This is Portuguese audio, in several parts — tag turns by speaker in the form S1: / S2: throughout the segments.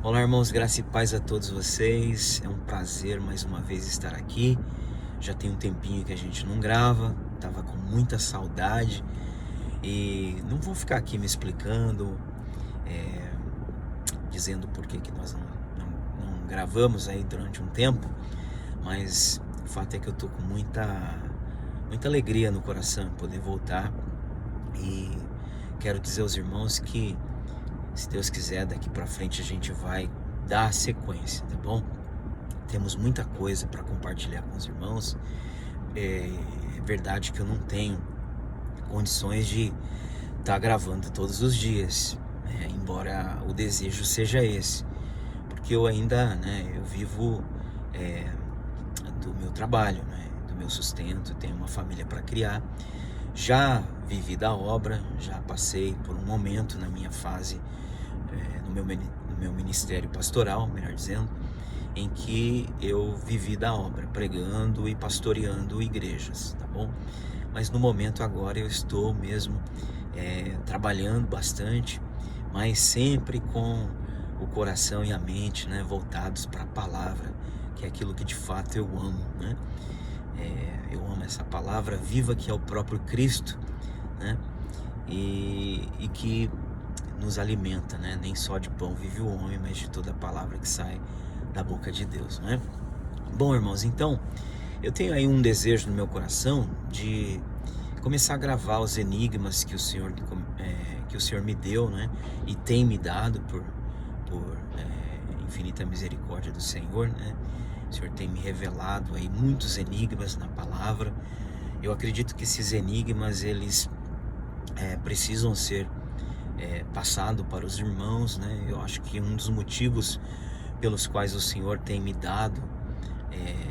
S1: Olá, irmãos, graça e paz a todos vocês. É um prazer mais uma vez estar aqui. Já tem um tempinho que a gente não grava, tava com muita saudade e não vou ficar aqui me explicando, é, dizendo por que nós não gravamos aí durante um tempo, mas o fato é que eu tô com muita alegria no coração em poder voltar e quero dizer aos irmãos que, se Deus quiser, daqui para frente a gente vai dar sequência, tá bom? Temos muita coisa para compartilhar com os irmãos. É verdade que eu não tenho condições de estar gravando todos os dias, embora o desejo seja esse, porque eu ainda, eu vivo do meu trabalho, do meu sustento, tenho uma família para criar. Já vivi da obra, já passei por um momento na minha fase, no meu ministério pastoral, melhor dizendo, em que eu vivi da obra, pregando e pastoreando igrejas, tá bom? Mas no momento agora eu estou mesmo trabalhando bastante, mas sempre com o coração e a mente, voltados para a palavra, que é aquilo que de fato eu amo, eu amo essa palavra viva que é o próprio Cristo, e que nos alimenta, nem só de pão vive o homem, mas de toda a palavra que sai da boca de Deus, Bom, irmãos, então eu tenho aí um desejo no meu coração de começar a gravar os enigmas que o Senhor me deu, e tem me dado por infinita misericórdia do Senhor, O Senhor tem me revelado aí muitos enigmas na palavra. Eu acredito que esses enigmas, eles precisam ser passados para os irmãos, Eu acho que um dos motivos pelos quais o Senhor tem me dado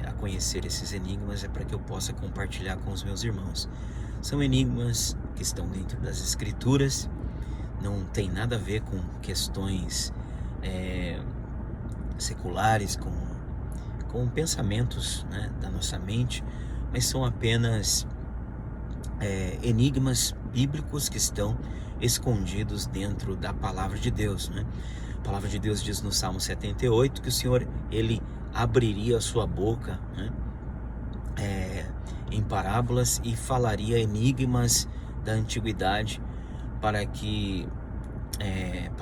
S1: a conhecer esses enigmas é para que eu possa compartilhar com os meus irmãos. São enigmas que estão dentro das Escrituras, não tem nada a ver com questões seculares, com pensamentos da nossa mente, mas são apenas enigmas bíblicos que estão escondidos dentro da palavra de Deus, A palavra de Deus diz no Salmo 78 que o Senhor, Ele abriria a sua boca, em parábolas e falaria enigmas da antiguidade para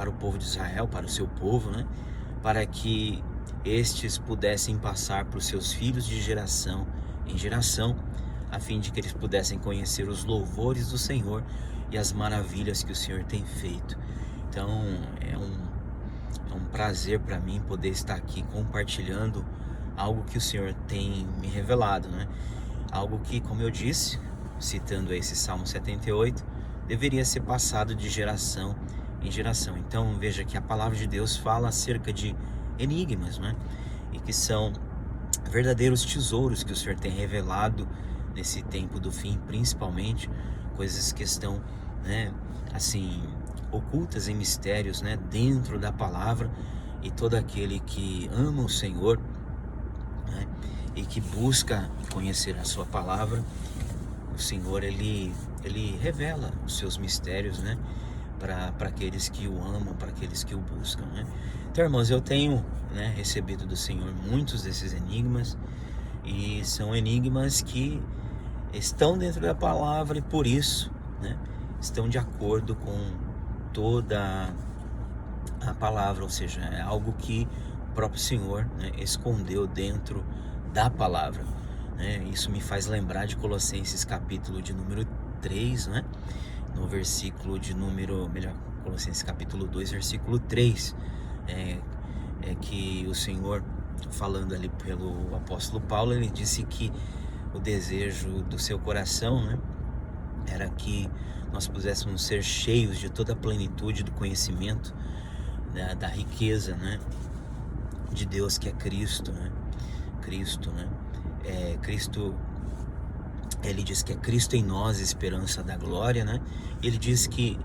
S1: o povo de Israel, para o seu povo, para que estes pudessem passar para os seus filhos de geração em geração, a fim de que eles pudessem conhecer os louvores do Senhor e as maravilhas que o Senhor tem feito. Então é um prazer para mim poder estar aqui compartilhando algo que o Senhor tem me revelado, Algo que, como eu disse, citando esse Salmo 78, deveria ser passado de geração em geração. Então veja que a palavra de Deus fala acerca de enigmas, E que são verdadeiros tesouros que o Senhor tem revelado nesse tempo do fim, principalmente coisas que estão, assim, ocultas em mistérios, dentro da palavra. E todo aquele que ama o Senhor, e que busca conhecer a sua palavra, o Senhor, ele revela os seus mistérios, para aqueles que o amam, para aqueles que o buscam, Então, irmãos, eu tenho recebido do Senhor muitos desses enigmas, e são enigmas que estão dentro da palavra e por isso, estão de acordo com toda a palavra, ou seja, é algo que o próprio Senhor escondeu dentro da palavra, Isso me faz lembrar de Colossenses capítulo de número 3, no versículo de número, Colossenses capítulo 2, versículo 3, que o Senhor, falando ali pelo apóstolo Paulo, ele disse que o desejo do seu coração, era que nós pudéssemos ser cheios de toda a plenitude do conhecimento, da riqueza, de Deus, que é Cristo, Cristo, Cristo, ele diz que é Cristo em nós, esperança da glória, Ele diz que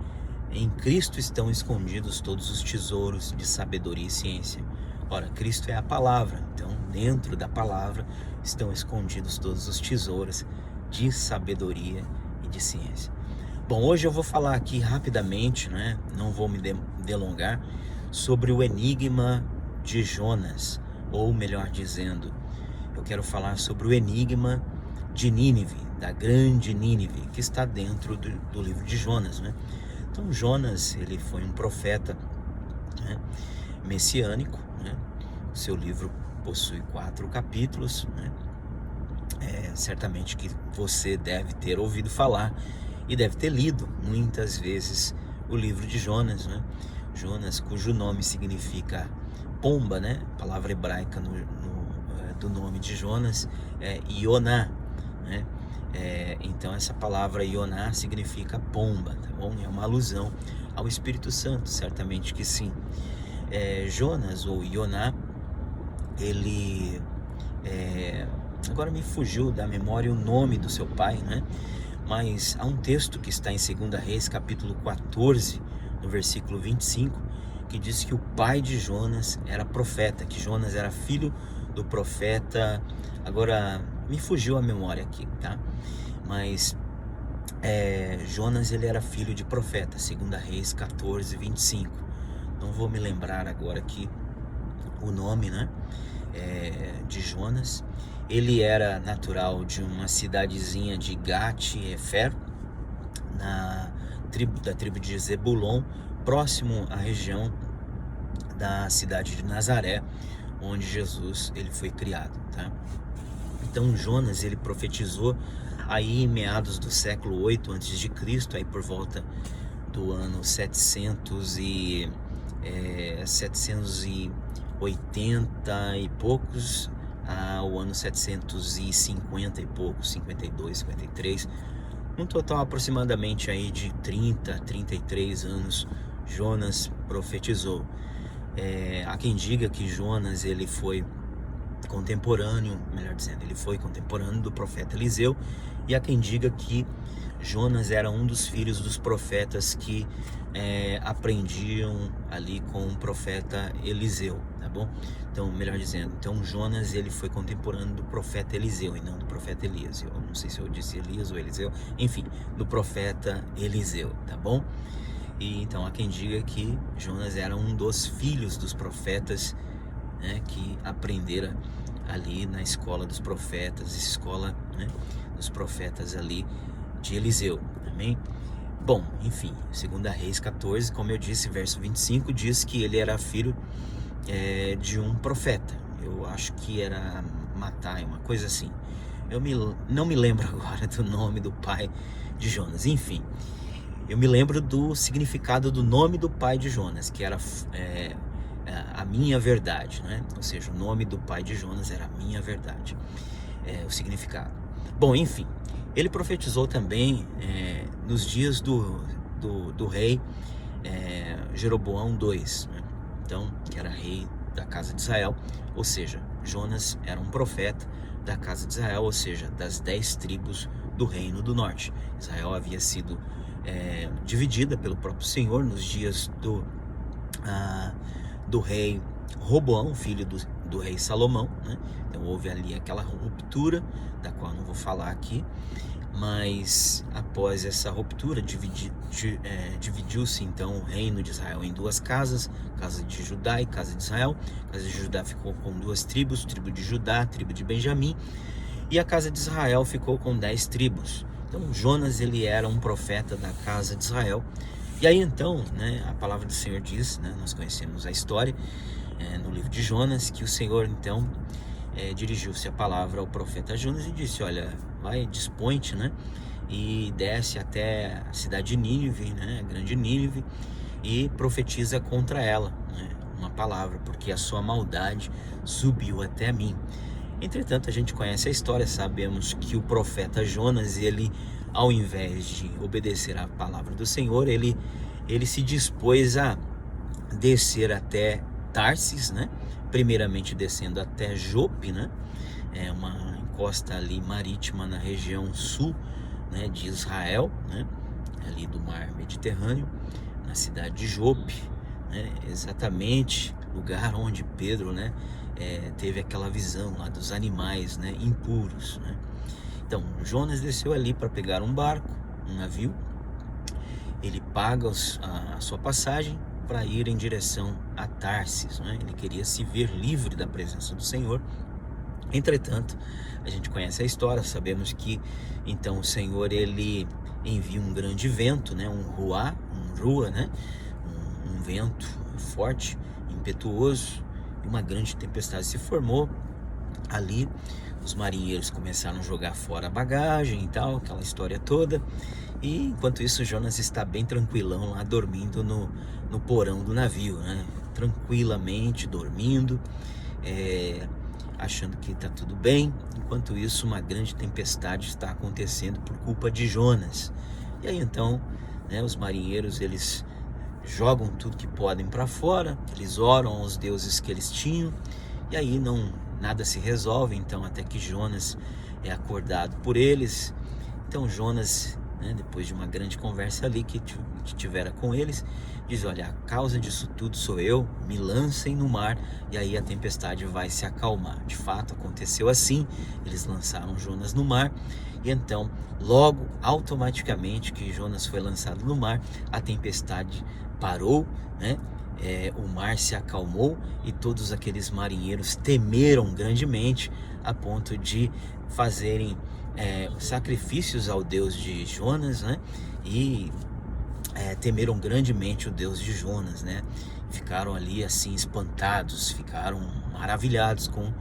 S1: em Cristo estão escondidos todos os tesouros de sabedoria e ciência. Ora, Cristo é a palavra, então dentro da palavra estão escondidos todos os tesouros de sabedoria e de ciência. Bom, hoje eu vou falar aqui rapidamente, não vou me delongar, sobre o enigma de Jonas, ou melhor dizendo, eu quero falar sobre o enigma de Nínive, da grande Nínive, que está dentro do livro de Jonas, né? Então Jonas, ele foi um profeta, né, messiânico, né? O seu livro possui 4 capítulos, né? Certamente que você deve ter ouvido falar e deve ter lido muitas vezes o livro de Jonas, né? Jonas, cujo nome significa pomba, né? A palavra hebraica do nome de Jonas é Ioná, né? Então essa palavra Ioná significa pomba, tá bom? É uma alusão ao Espírito Santo, certamente que sim. Jonas ou Ioná, ele agora me fugiu da memória o nome do seu pai, né? Mas há um texto que está em 2 Reis, capítulo 14, no versículo 25, que diz que o pai de Jonas era profeta, que Jonas era filho do profeta. Agora me fugiu a memória aqui, tá? Mas Jonas, ele era filho de profeta, 2 Reis 14, 25. Não vou me lembrar agora aqui o nome, né? De Jonas. Ele era natural de uma cidadezinha de Gat-Hefer, da tribo de Zebulon, próximo à região da cidade de Nazaré, onde Jesus ele foi criado, tá? Então Jonas, ele profetizou aí em meados do século 8 a.C., aí por volta do ano 780 e poucos ao ano 750 e poucos, 52, 53, um total aproximadamente aí de 33 anos, Jonas profetizou. Há quem diga que Jonas, ele foi contemporâneo, melhor dizendo, ele foi contemporâneo do profeta Eliseu, e há quem diga que Jonas era um dos filhos dos profetas que aprendiam ali com o profeta Eliseu, tá bom? Então, melhor dizendo, então Jonas, ele foi contemporâneo do profeta Eliseu e não do profeta Elias. Eu não sei se eu disse Elias ou Eliseu, enfim, do profeta Eliseu, tá bom? E então há quem diga que Jonas era um dos filhos dos profetas, né, que aprenderam ali na escola dos profetas, escola, né, dos profetas ali de Eliseu, amém? Bom, enfim, 2 Reis 14, como eu disse, verso 25, diz que ele era filho de um profeta. Eu acho que era Matai, uma coisa assim. Não me lembro agora do nome do pai de Jonas. Enfim, eu me lembro do significado do nome do pai de Jonas, que era a minha verdade, né? Ou seja, o nome do pai de Jonas era a minha verdade, o significado. Bom, enfim, ele profetizou também nos dias do rei Jeroboão II, né? Então, que era rei da casa de Israel, ou seja, Jonas era um profeta da casa de Israel, ou seja, das 10 tribos do reino do norte. Israel havia sido dividida pelo próprio Senhor nos dias do rei Roboão, filho do rei Salomão, né? Então houve ali aquela ruptura, da qual não vou falar aqui, mas após essa ruptura dividiu-se então o reino de Israel em 2 casas, casa de Judá e casa de Israel. A casa de Judá ficou com 2 tribos, tribo de Judá, tribo de Benjamim, e a casa de Israel ficou com 10 tribos. Então Jonas, ele era um profeta da casa de Israel. E aí então, né, a palavra do Senhor diz, né, nós conhecemos a história no livro de Jonas, que o Senhor então dirigiu-se a palavra ao profeta Jonas e disse: olha, vai, dispõe-te, né, e desce até a cidade de Nínive, né, a grande Nínive, e profetiza contra ela, né, uma palavra, porque a sua maldade subiu até mim. Entretanto, a gente conhece a história, sabemos que o profeta Jonas, ele, ao invés de obedecer à palavra do Senhor, ele se dispôs a descer até Tarsis, né? Primeiramente descendo até Jope, né? Uma encosta ali marítima na região sul, né, de Israel, né? Ali do mar Mediterrâneo, na cidade de Jope, né? Exatamente lugar onde Pedro, né, teve aquela visão lá dos animais, né, impuros, né? Então Jonas desceu ali para pegar um barco, um navio. Ele paga a sua passagem, para ir em direção a Tarsis, né? Ele queria se ver livre da presença do Senhor. Entretanto, a gente conhece a história, sabemos que então o Senhor ele envia um grande vento, né? Um rua, né? Um vento forte, impetuoso, e uma grande tempestade se formou ali. Os marinheiros começaram a jogar fora a bagagem e tal, aquela história toda. E enquanto isso, Jonas está bem tranquilão lá, dormindo no porão do navio, né? Tranquilamente dormindo, achando que está tudo bem. Enquanto isso, uma grande tempestade está acontecendo por culpa de Jonas. E aí então, né, os marinheiros eles jogam tudo que podem para fora, eles oram aos deuses que eles tinham, e aí nada se resolve. Então até que Jonas é acordado por eles. Então Jonas, né, depois de uma grande conversa ali que tivera com eles, diz: olha, a causa disso tudo sou eu, me lancem no mar e aí a tempestade vai se acalmar. De fato aconteceu assim, eles lançaram Jonas no mar, e então logo automaticamente que Jonas foi lançado no mar, a tempestade parou, né? O mar se acalmou e todos aqueles marinheiros temeram grandemente, a ponto de fazerem sacrifícios ao Deus de Jonas, né? E temeram grandemente o Deus de Jonas, né? Ficaram ali assim espantados, ficaram maravilhados com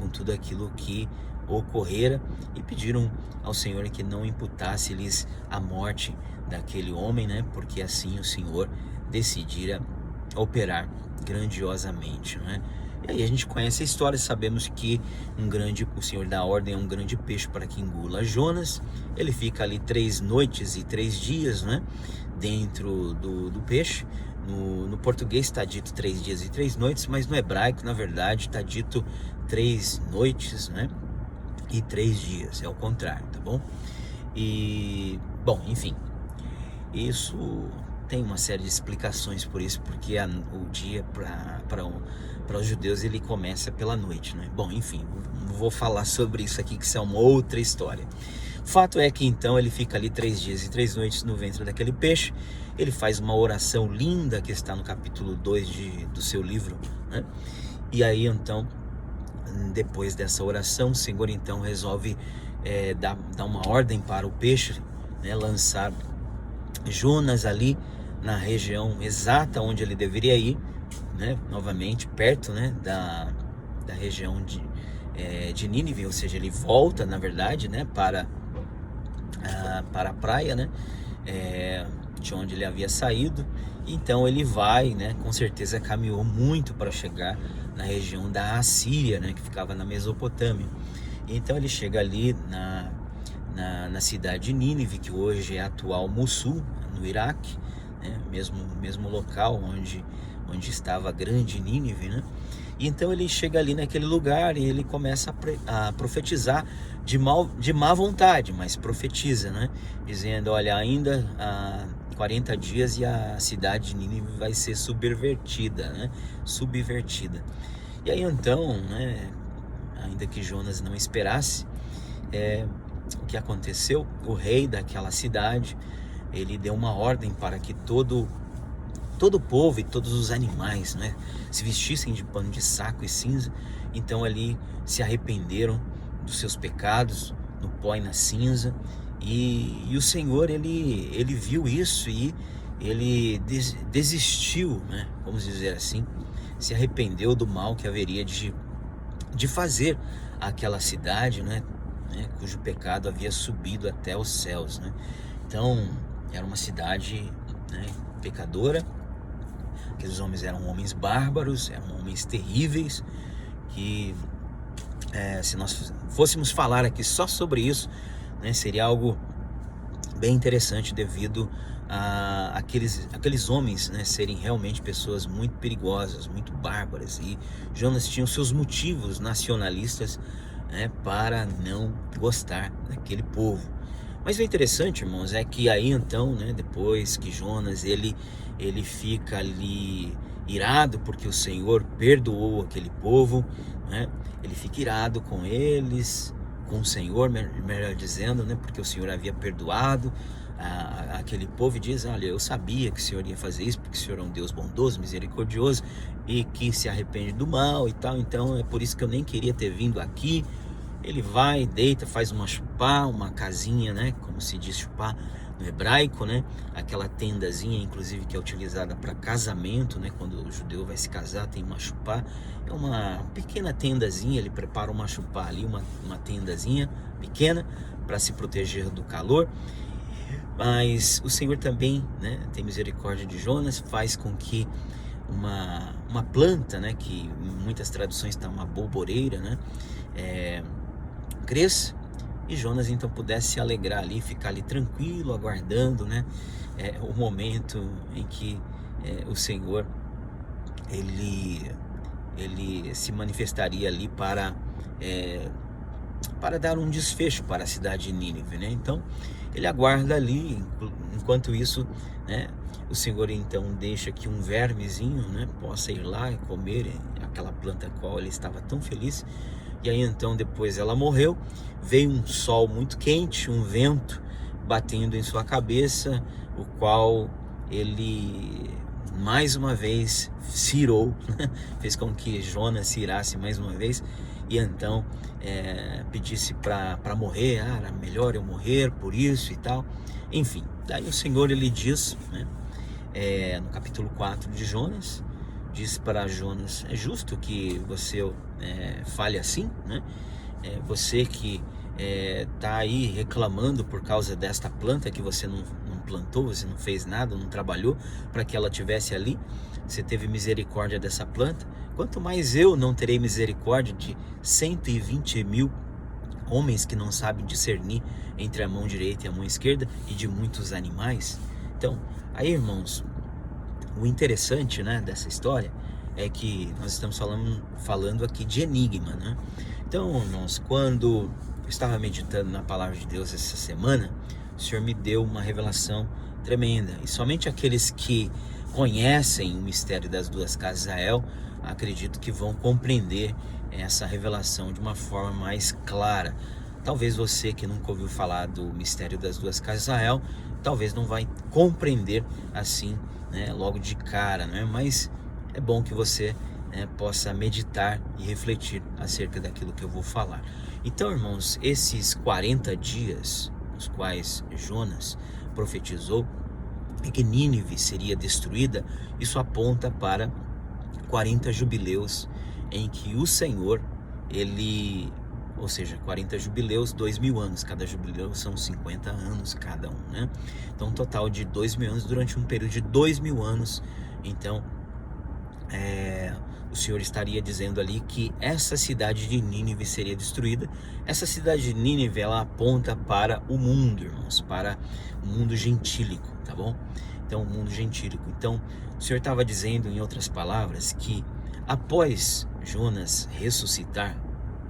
S1: tudo aquilo que ocorrera, e pediram ao Senhor que não imputasse-lhes a morte daquele homem, né? Porque assim o Senhor decidira operar grandiosamente, né? E aí a gente conhece a história, sabemos que o Senhor dá ordem a um grande peixe para que engula Jonas. Ele fica ali 3 noites e 3 dias, né, dentro do peixe. No português está dito 3 dias e 3 noites, mas no hebraico, na verdade, está dito 3 noites, né, e 3 dias, é o contrário, tá bom? E, bom, enfim, isso tem uma série de explicações por isso, porque o dia para os judeus ele começa pela noite, né? Bom, enfim, não vou falar sobre isso aqui, que isso é uma outra história. O fato é que então ele fica ali 3 dias e 3 noites no ventre daquele peixe. Ele faz uma oração linda que está no capítulo 2 do seu livro, né? E aí então, depois dessa oração, o Senhor então resolve dar uma ordem para o peixe, né, lançar Jonas ali na região exata onde ele deveria ir, né, novamente perto, né, da região de Nínive, ou seja, ele volta, na verdade, né, para a praia, né, de onde ele havia saído. Então ele vai, né, com certeza caminhou muito para chegar na região da Assíria, né, que ficava na Mesopotâmia. Então ele chega ali na cidade de Nínive, que hoje é a atual Mossul, no Iraque, né? mesmo local onde estava a grande Nínive, né? E então ele chega ali naquele lugar e ele começa a profetizar de má vontade, mas profetiza, né? Dizendo: olha, ainda há 40 dias e a cidade de Nínive vai ser subvertida, né? Subvertida. E aí então, né, ainda que Jonas não esperasse, o que aconteceu? O rei daquela cidade, ele deu uma ordem para que todo o povo e todos os animais, né, se vestissem de pano de saco e cinza. Então ali se arrependeram dos seus pecados, no pó e na cinza. E o Senhor, ele viu isso e ele desistiu, né, vamos dizer assim, se arrependeu do mal que haveria de fazer aquela cidade, né, cujo pecado havia subido até os céus, né? Então era uma cidade, né, pecadora. Aqueles homens eram homens bárbaros, eram homens terríveis, que se nós fôssemos falar aqui só sobre isso, né, seria algo bem interessante, devido a aqueles homens, né, serem realmente pessoas muito perigosas, muito bárbaras. E Jonas tinha os seus motivos nacionalistas, né, para não gostar daquele povo. Mas o interessante, irmãos, é que aí então, né, depois que Jonas ele fica ali irado porque o Senhor perdoou aquele povo, né? Ele fica irado com eles, com o Senhor, melhor dizendo, né? Porque o Senhor havia perdoado aquele povo e diz: olha, eu sabia que o Senhor ia fazer isso, porque o Senhor é um Deus bondoso, misericordioso e que se arrepende do mal e tal, então é por isso que eu nem queria ter vindo aqui. Ele vai, deita, faz uma chupá, uma casinha, né, como se diz chupá no hebraico, né, aquela tendazinha, inclusive, que é utilizada para casamento, né, quando o judeu vai se casar, tem uma chupá, é uma pequena tendazinha, ele prepara uma chupá ali, uma tendazinha pequena para se proteger do calor. Mas o Senhor também, né, tem misericórdia de Jonas, faz com que uma planta, né, que em muitas traduções está uma bolboreira, né, cresça, e Jonas então pudesse se alegrar ali, ficar ali tranquilo, aguardando, né, o momento em que o Senhor ele se manifestaria ali para dar um desfecho para a cidade de Nínive, né? Então ele aguarda ali, enquanto isso, né, o Senhor então deixa que um vermezinho, né, possa ir lá e comer aquela planta a qual ele estava tão feliz. E aí então depois ela morreu, veio um sol muito quente, um vento batendo em sua cabeça, o qual ele mais uma vez cirou, fez com que Jonas cirasse mais uma vez, e então pedisse para morrer, era melhor eu morrer por isso e tal. Enfim, daí o Senhor ele diz, né, no capítulo 4 de Jonas, diz para Jonas: é justo que você fale assim, né? Você que está aí reclamando por causa desta planta que você não plantou, você não fez nada, não trabalhou para que ela tivesse ali, você teve misericórdia dessa planta, quanto mais eu não terei misericórdia de 120.000 homens que não sabem discernir entre a mão direita e a mão esquerda, e de muitos animais. Então, aí, irmãos, o interessante, né, dessa história é que nós estamos falando aqui de enigma, né? Então, irmãos, quando eu estava meditando na palavra de Deus essa semana, o Senhor me deu uma revelação tremenda, e somente aqueles que conhecem o mistério das duas casas de Israel, acredito que vão compreender essa revelação de uma forma mais clara. Talvez você que nunca ouviu falar do mistério das duas casas de Israel, talvez não vai compreender assim, né, logo de cara, né? Mas é bom que você possa meditar e refletir acerca daquilo que eu vou falar. Então, irmãos, esses 40 dias nos quais Jonas profetizou que Nínive seria destruída, isso aponta para 40 jubileus em que o Senhor, ou seja, 40 jubileus, 2.000 anos, cada jubileu são 50 anos cada um, né? Então um total de 2.000 anos, durante um período de 2.000 anos, então o Senhor estaria dizendo ali que essa cidade de Nínive seria destruída. Essa cidade de Nínive, ela aponta para o mundo, irmãos, para o mundo gentílico, tá bom? Então, o mundo gentílico. Então, o Senhor estava dizendo, em outras palavras, que após Jonas ressuscitar,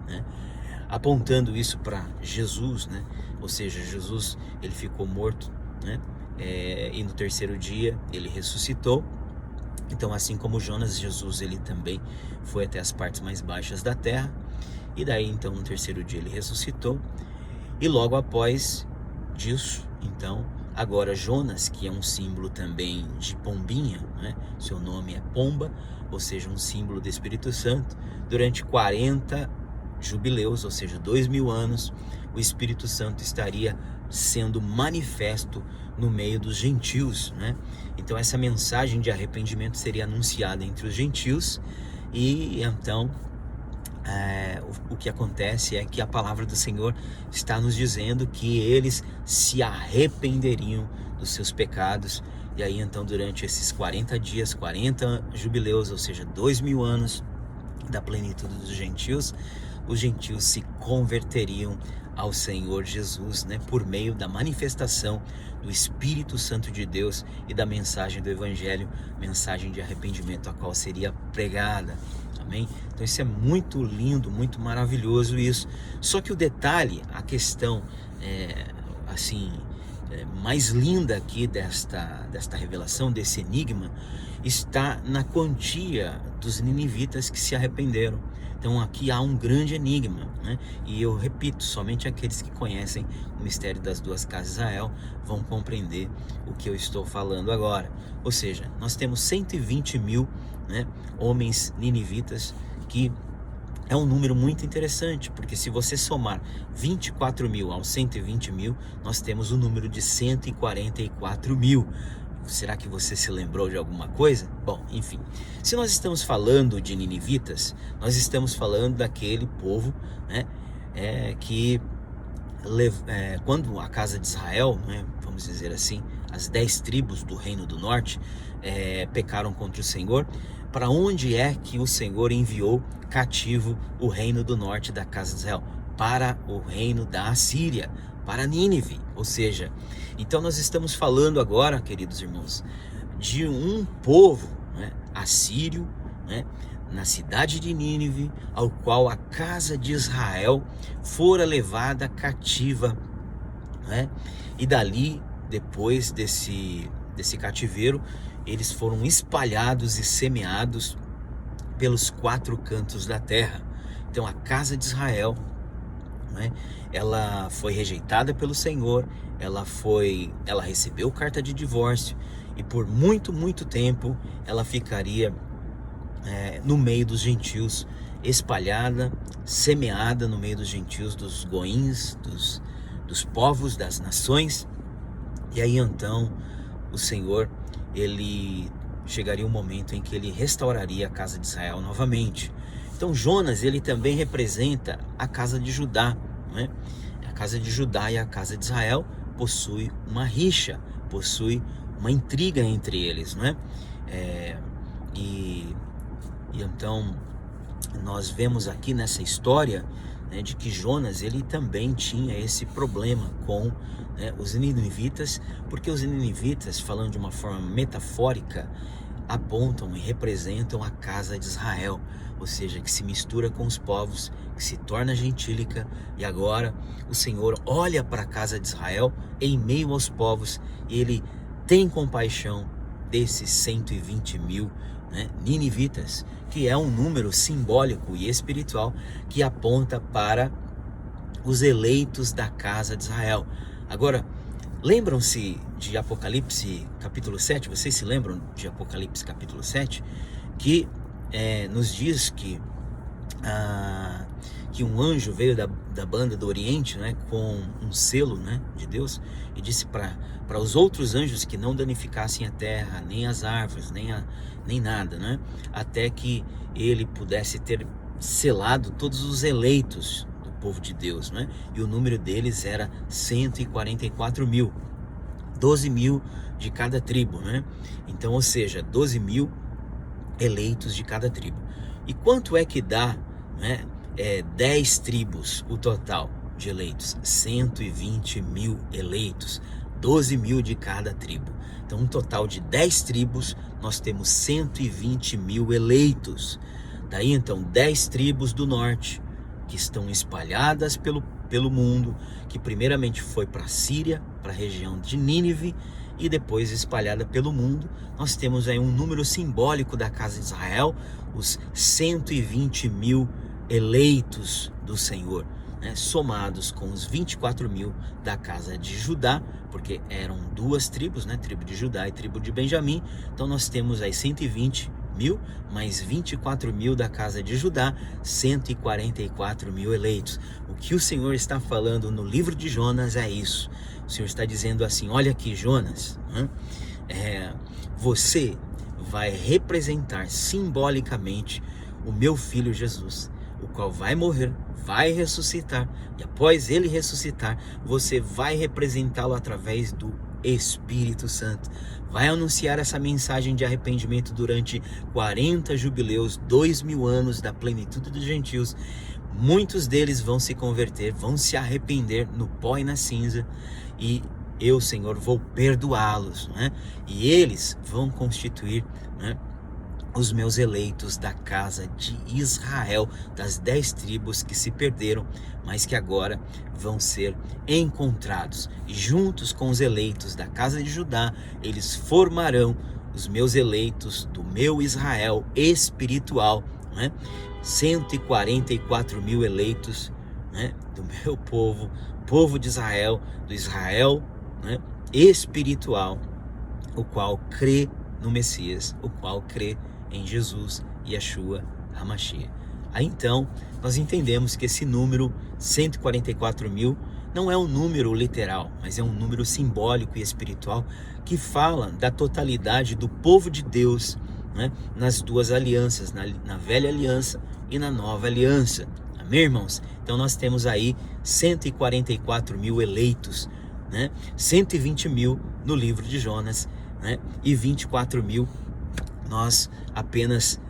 S1: né, apontando isso para Jesus, né, ou seja, Jesus ele ficou morto, né, e no terceiro dia ele ressuscitou. Então, assim como Jonas, Jesus ele também foi até as partes mais baixas da terra, e daí então no terceiro dia ele ressuscitou. E logo após disso, então, agora Jonas, que é um símbolo também de pombinha, né? Seu nome é pomba, ou seja, um símbolo do Espírito Santo, durante 40 jubileus, ou seja, 2.000 anos, o Espírito Santo estaria sendo manifesto no meio dos gentios, né? Então essa mensagem de arrependimento seria anunciada entre os gentios, e então o que acontece é que a palavra do Senhor está nos dizendo que eles se arrependeriam dos seus pecados. E aí então, durante esses 40 dias, 40 jubileus, ou seja, 2.000 anos da plenitude dos gentios, os gentios se converteriam ao Senhor Jesus, né, por meio da manifestação do Espírito Santo de Deus e da mensagem do Evangelho, mensagem de arrependimento, a qual seria pregada. Amém? Então isso é muito lindo, muito maravilhoso isso. Só que o detalhe, a questão mais linda aqui desta revelação, desse enigma, está na quantia dos ninivitas que se arrependeram. Então aqui há um grande enigma, né? E eu repito, somente aqueles que conhecem o mistério das duas casas de Israel vão compreender o que eu estou falando agora. Ou seja, nós temos 120 mil, né, homens ninivitas, que é um número muito interessante, porque se você somar 24 mil aos 120 mil, nós temos o número de 144 mil. Será que você se lembrou de alguma coisa? Bom, enfim, se nós estamos falando de ninivitas, nós estamos falando daquele povo, né, que quando a casa de Israel, né, vamos dizer assim, as 10 tribos do reino do norte pecaram contra o Senhor, para onde é que o Senhor enviou cativo o reino do norte da casa de Israel? Para o reino da Assíria, para Nínive. Ou seja, então nós estamos falando agora, queridos irmãos, de um povo, né, assírio, né, na cidade de Nínive, ao qual a casa de Israel fora levada cativa, né? E dali, depois desse cativeiro, eles foram espalhados e semeados pelos 4 cantos da terra. Então a casa de Israel, né, ela foi rejeitada pelo Senhor, ela recebeu carta de divórcio, e por muito tempo ela ficaria no meio dos gentios, espalhada, semeada no meio dos gentios, dos goíns, dos povos, das nações. E aí então o Senhor, ele chegaria um momento em que ele restauraria a casa de Israel novamente. Então Jonas, ele também representa a casa de Judá, né? A casa de Judá e a casa de Israel possui uma rixa, possui uma intriga entre eles, né? E então nós vemos aqui nessa história, né, de que Jonas, ele também tinha esse problema com, né, os ninivitas, porque os ninivitas, falando de uma forma metafórica, apontam e representam a casa de Israel, ou seja, que se mistura com os povos, que se torna gentílica, e agora o Senhor olha para a casa de Israel em meio aos povos, e ele tem compaixão desses 120 mil, né, ninivitas, que é um número simbólico e espiritual que aponta para os eleitos da casa de Israel. Agora, lembram-se de Apocalipse capítulo 7? Vocês se lembram de Apocalipse capítulo 7? Que nos diz que um anjo veio da banda do Oriente, né, com um selo, né, de Deus, e disse para os outros anjos que não danificassem a terra, nem as árvores, nem nada, né, até que ele pudesse ter selado todos os eleitos do povo de Deus, né, e o número deles era 144 mil, 12 mil de cada tribo, né, então, ou seja, 12 mil eleitos de cada tribo. E quanto é que dá, né, 10 tribos o total de eleitos? 120 mil eleitos, 12 mil de cada tribo. Então um total de 10 tribos, nós temos 120 mil eleitos. Daí então 10 tribos do norte, que estão espalhadas pelo mundo, que primeiramente foi para a Síria, para a região de Nínive, e depois espalhada pelo mundo. Nós temos aí um número simbólico da casa de Israel, os 120 mil eleitos do Senhor, né, somados com os 24 mil da casa de Judá, porque eram 2 tribos, né, tribo de Judá e tribo de Benjamim. Então nós temos aí 120 mil, mais 24 mil da casa de Judá, 144 mil eleitos. O que o Senhor está falando no livro de Jonas é isso. O Senhor está dizendo assim: olha aqui, Jonas, você vai representar simbolicamente o meu filho Jesus, o qual vai morrer, vai ressuscitar, e após ele ressuscitar, você vai representá-lo através do Espírito Santo. Vai anunciar essa mensagem de arrependimento durante 40 jubileus, 2000 anos da plenitude dos gentios. Muitos deles vão se converter, vão se arrepender no pó e na cinza, e eu, Senhor, vou perdoá-los, né? E eles vão constituir, né, os meus eleitos da casa de Israel, das 10 tribos que se perderam, mas que agora vão ser encontrados. E juntos com os eleitos da casa de Judá, eles formarão os meus eleitos, do meu Israel espiritual, né? 144 mil eleitos, né? Do meu povo, povo de Israel, do Israel, né? Espiritual, o qual crê no Messias, o qual crê em Jesus, Yeshua HaMashiach. Aí então, nós entendemos que esse número 144 mil não é um número literal, mas é um número simbólico e espiritual que fala da totalidade do povo de Deus, né, nas duas alianças, na velha aliança e na nova aliança. Amém, irmãos? Então nós temos aí 144 mil eleitos, né, 120 mil no livro de Jonas, né, e 24 mil nós apenas,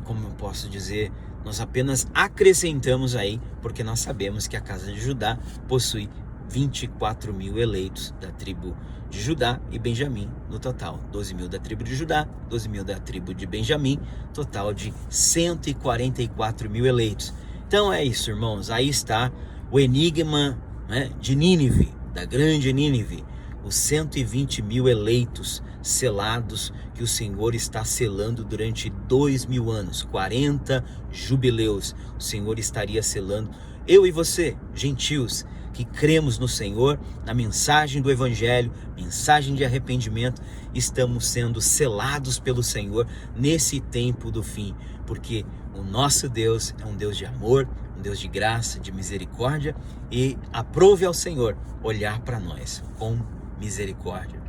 S1: como eu posso dizer, nós apenas acrescentamos aí, porque nós sabemos que a casa de Judá possui 24 mil eleitos da tribo de Judá e Benjamim no total. 12 mil da tribo de Judá, 12 mil da tribo de Benjamim, total de 144 mil eleitos. Então é isso, irmãos, aí está o enigma, né, de Nínive, da grande Nínive, os 120 mil eleitos selados que o Senhor está selando durante 2000 anos, 40 jubileus. O Senhor estaria selando eu e você, gentios, que cremos no Senhor, na mensagem do Evangelho, mensagem de arrependimento, estamos sendo selados pelo Senhor nesse tempo do fim, porque o nosso Deus é um Deus de amor, um Deus de graça, de misericórdia, e aprove ao Senhor olhar para nós com misericórdia.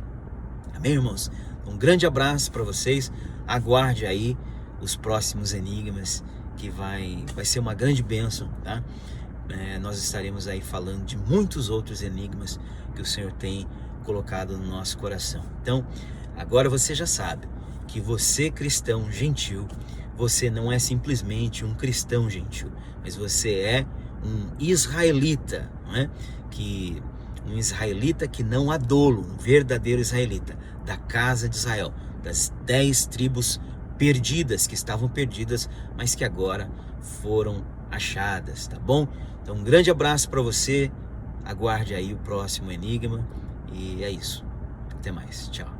S1: Amém, irmãos? Um grande abraço para vocês. Aguarde aí os próximos enigmas, que vai ser uma grande bênção, tá? Nós estaremos aí falando de muitos outros enigmas que o Senhor tem colocado no nosso coração. Então, agora você já sabe que você, cristão gentil, você não é simplesmente um cristão gentil, mas você é um israelita, não é? Um israelita que não há dolo, um verdadeiro israelita, da casa de Israel, das 10 tribos perdidas, que estavam perdidas, mas que agora foram achadas, tá bom? Então um grande abraço para você, aguarde aí o próximo enigma, e é isso, até mais, tchau.